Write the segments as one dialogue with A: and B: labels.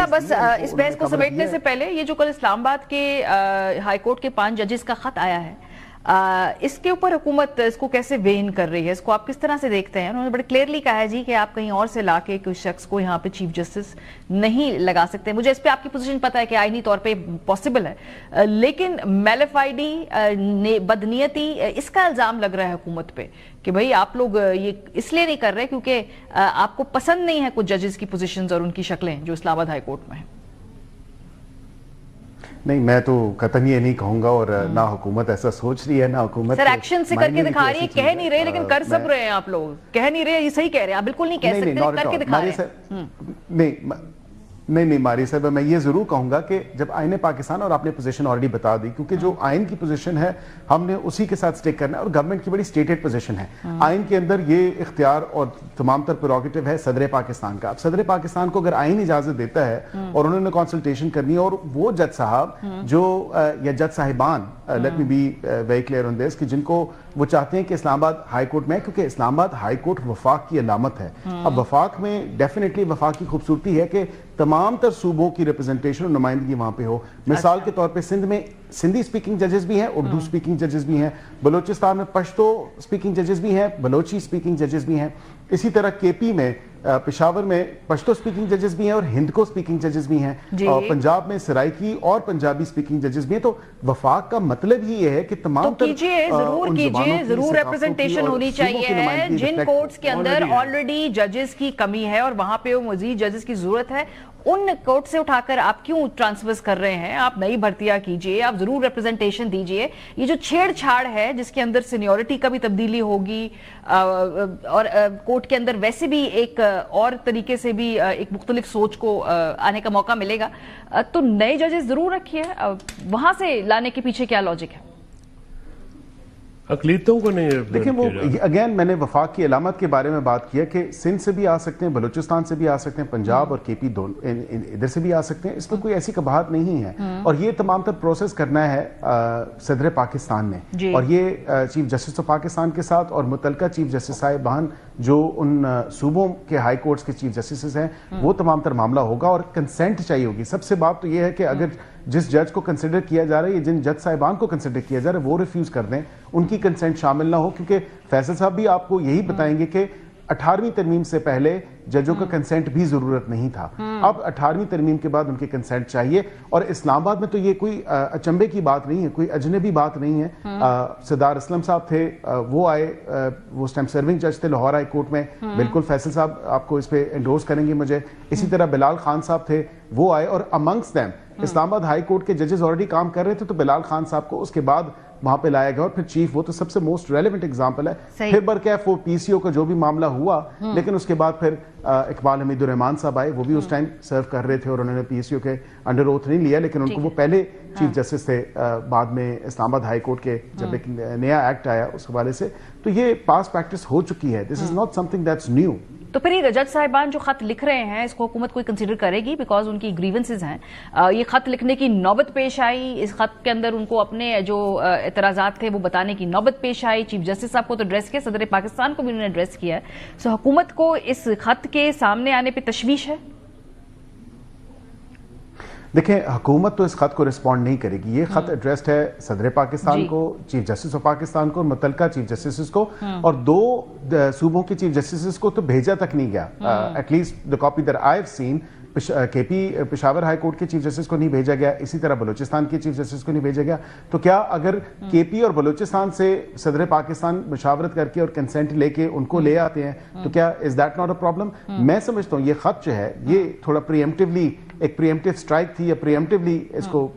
A: صاحب بس اس بحث کو سمیٹنے سے پہلے یہ جو کل اسلام آباد کے ہائی کورٹ کے 5 ججز کا خط آیا ہے اس کے اوپر حکومت اس کو کیسے وین کر رہی ہے، اس کو آپ کس طرح سے دیکھتے ہیں؟ انہوں نے بڑے کلیئرلی کہا ہے جی کہ آپ کہیں اور سے لا کے کوئی شخص کو یہاں پہ چیف جسٹس نہیں لگا سکتے. مجھے اس پہ آپ کی پوزیشن پتا ہے کہ آئینی طور پہ پاسبل ہے، لیکن میلیفائڈی بدنیتی اس کا الزام لگ رہا ہے حکومت پہ کہ بھئی آپ لوگ یہ اس لیے نہیں کر رہے کیونکہ آپ کو پسند نہیں ہے کچھ ججز کی پوزیشنز اور ان کی شکلیں جو اسلام آباد ہائی کورٹ میں ہیں.
B: نہیں، میں تو قطعاً یہ نہیں کہوں گا، اور نہ حکومت ایسا سوچ رہی ہے، نہ حکومت
A: سر ایکشن سے کر کے دکھا رہی ہے. کہہ نہیں رہے لیکن کر سب رہے ہیں آپ لوگ. کہہ نہیں رہے، یہ صحیح کہہ رہے ہیں آپ، بالکل نہیں کہہ سکتے، کر کے دکھا رہے ہیں.
B: نہیں ماری صاحب، میں یہ ضرور کہوں گا کہ جب آئین پاکستان، اور آپ نے پوزیشن آلریڈی بتا دی، کیونکہ جو آئین کی پوزیشن ہے ہم نے اسی کے ساتھ سٹیک کرنا ہے، اور گورنمنٹ کی بڑی سٹیٹڈ پوزیشن ہے. آئین کے اندر یہ اختیار اور تمام تر پریروگیٹو ہے صدر پاکستان کا. اب صدر پاکستان کو اگر آئین اجازت دیتا ہے اور انہوں نے کنسلٹیشن کرنی ہے، اور وہ جج صاحب جو یا جج صاحبان، let me be very clear on this, کہ جن کو وہ چاہتے ہیں کہ اسلام آباد ہائی کورٹ میں، کیونکہ اسلام آباد ہائی کورٹ وفاق کی علامت ہے. اب وفاق میں ڈیفینیٹلی وفاق کی خوبصورتی ہے کہ تمام تر صوبوں کی ریپرزنٹیشن اور نمائندگی وہاں پہ ہو. مثال کے طور پہ سندھ میں سندھی سپیکنگ ججز بھی ہیں، اردو سپیکنگ ججز بھی ہیں. بلوچستان میں پشتو سپیکنگ ججز بھی ہیں، بلوچی سپیکنگ ججز بھی ہیں. اسی طرح کے پی میں، پشاور میں پشتو سپیکنگ ججز بھی ہیں اور ہند کو سپیکنگ ججز بھی ہیں. اور پنجاب میں سرائکی اور پنجابی سپیکنگ ججز بھی ہیں. تو وفاق کا مطلب ہی یہ ہے کہ تمام
A: تر ضرور کیجئے، ضرور ریپرزنٹیشن ہونی چاہیے. جن کورٹس کے اندر آلریڈی ججز کی کمی ہے اور وہاں پہ مزید ججز کی ضرورت ہے، ان کورٹ سے اٹھا کر آپ کیوں ٹرانسفرز کر رہے ہیں؟ آپ نئی بھرتیاں کیجئے، آپ ضرور ریپرزنٹیشن دیجئے. یہ جو چھیڑ چھاڑ ہے جس کے اندر سینیورٹی کا بھی تبدیلی ہوگی اور کورٹ کے اندر ویسے بھی ایک اور طریقے سے بھی ایک مختلف سوچ کو آنے کا موقع ملے گا، تو نئے ججز ضرور رکھیے. وہاں سے لانے کے پیچھے کیا لاجک ہے؟
C: اقلیتوں کو نہیں.
B: دیکھیں، وہ اگین میں نے وفاق کی علامت کے بارے میں بات کیا کہ سندھ سے بھی آ سکتے ہیں، بلوچستان سے بھی آ سکتے ہیں، پنجاب اور کے پی ادھر سے بھی آ سکتے ہیں. اس میں کوئی ایسی قباحت نہیں ہے، اور یہ تمام تر پروسیس کرنا ہے صدر پاکستان نے. اور یہ چیف جسٹس آف پاکستان کے ساتھ اور متعلقہ چیف جسٹس صاحبان جو ان صوبوں کے ہائی کورٹس کے چیف جسٹس ہیں، وہ تمام تر معاملہ ہوگا اور کنسنٹ چاہیے ہوگی. سب سے بات تو یہ ہے کہ اگر جس جج کو کنسیڈر کیا جا رہا ہے، جن جج صاحبان کو کنسیڈر کیا جا رہا ہے، وہ ریفیوز کر دیں، ان کی کنسنٹ شامل نہ ہو. کیونکہ فیصل صاحب بھی آپ کو یہی بتائیں گے کہ 18ویں ترمیم سے پہلے ججوں کا کنسنٹ بھی ضرورت نہیں تھا. اب 18ویں ترمیم کے بعد ان کی کنسنٹ چاہیے. اور اسلام آباد میں تو یہ کوئی اچنبے کی بات نہیں ہے، کوئی اجنبی بات نہیں ہے. سردار اسلم صاحب تھے، وہ آئے، وہ اس ٹائم سرونگ جج تھے لاہور ہائی کورٹ میں. بالکل فیصل صاحب آپ کو اس پہ انڈورس کریں گے مجھے. اسی طرح بلال خان صاحب تھے، وہ آئے، اور امنگس دیم اسلام آباد ہائی کورٹ کے ججز آلریڈی کام کر رہے تھے، تو بلال خان صاحب کو اس کے بعد وہاں پہ لایا گیا. اور پھر چیف، وہ تو سب سے موسٹ ریلیونٹ ایگزامپل ہے. پھر برکیف وہ پی سی او کا جو بھی معاملہ ہوا، لیکن اس کے بعد پھر اقبال حمید الرحمان صاحب آئے، وہ بھی اس ٹائم سرو کر رہے تھے اور انہوں نے پی سی او کے انڈر اوتھ نہیں لیا، لیکن ان کو وہ پہلے چیف جسٹس تھے بعد میں اسلام آباد ہائی کورٹ کے جب ایک نیا ایکٹ آیا اس حوالے سے. تو یہ پاس پریکٹس ہو چکی ہے. This is not something that's new.
A: تو پھر یہ جج صاحبان جو خط لکھ رہے ہیں، اس کو حکومت کوئی کنسیڈر کرے گی؟ بیکاز ان کی گریونسز ہیں. یہ خط لکھنے کی نوبت پیش آئی، اس خط کے اندر ان کو اپنے جو اعتراضات تھے وہ بتانے کی نوبت پیش آئی. چیف جسٹس صاحب کو تو ایڈریس کیا، صدر پاکستان کو بھی انہوں نے ایڈریس کیا ہے. سو حکومت کو اس خط کے سامنے آنے پہ تشویش ہے؟
B: دیکھیں، حکومت تو اس خط کو رسپونڈ نہیں کرے گی. یہ خط ایڈریسڈ ہے صدر پاکستان کو، چیف جسٹس آف پاکستان کو، متعلقہ چیف جسٹس کو، اور 2 صوبوں کے چیف جسٹس کو تو بھیجا تک نہیں گیا. At least the copy that I have seen. K P Peshawar high court کے چیف جسٹس کو نہیں بھیجا گیا، اسی طرح بلوچستان کے چیف جسٹس کو نہیں بھیجا گیا. تو کیا اگر کے پی اور بلوچستان سے صدر پاکستان مشاورت کر کے اور کنسنٹ لے کے ان کو لے آتے ہیں، تو کیا is that not a problem? میں سمجھتا ہوں یہ خط جو ہے یہ تھوڑا پریمپٹیولی ایک پریمپٹیو اسٹرائک تھی، یا پریمپٹیولی اس کو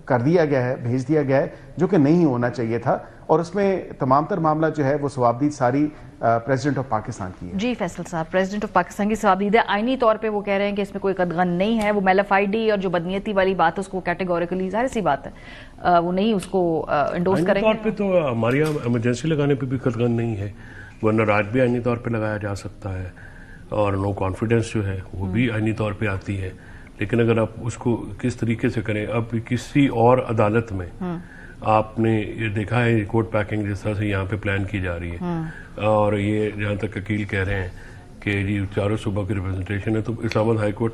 B: کر دیا گیا ہے، بھیج دیا گیا ہے، جو کہ نہیں ہونا چاہیے تھا. اور اس میں تمام تر معاملہ جو ہے وہ ثوابدید ساری پریزیڈنٹ آف پاکستان کی ہے.
A: جی فیصل صاحب، پریزیڈنٹ آف پاکستان کی ثوابدید ہے. آئینی طور پہ وہ کہہ رہے ہیں کہ اس میں کوئی قدغن نہیں ہے. وہ میلیفائڈی اور جو بدنیتی والی بات ہے اس کو کیٹیگوریکلی، ظاہر سی بات ہے وہ نہیں اس کو انڈورس کریں گے.
C: آئینی طور پہ تو ہمارے یہاں ایمرجنسی لگانے پہ بھی قدغن نہیں ہے، ورنہ راج بھی آئینی طور پہ لگایا جا سکتا ہے، اور نو کانفیڈنس جو ہے وہ بھی آئینی طور پہ آتی ہے. لیکن اگر آپ اس کو کس طریقے سے کریں، اب کسی اور عدالت میں آپ نے یہ دیکھا ہے کورٹ پیکنگ جس طرح سے یہاں پہ پلان کی جا رہی ہے، اور یہ جہاں تک وکیل کہہ رہے ہیں کہ جی 4 صوبہ کی ریپرزنٹیشن ہے، تو اسلام آباد ہائی کورٹ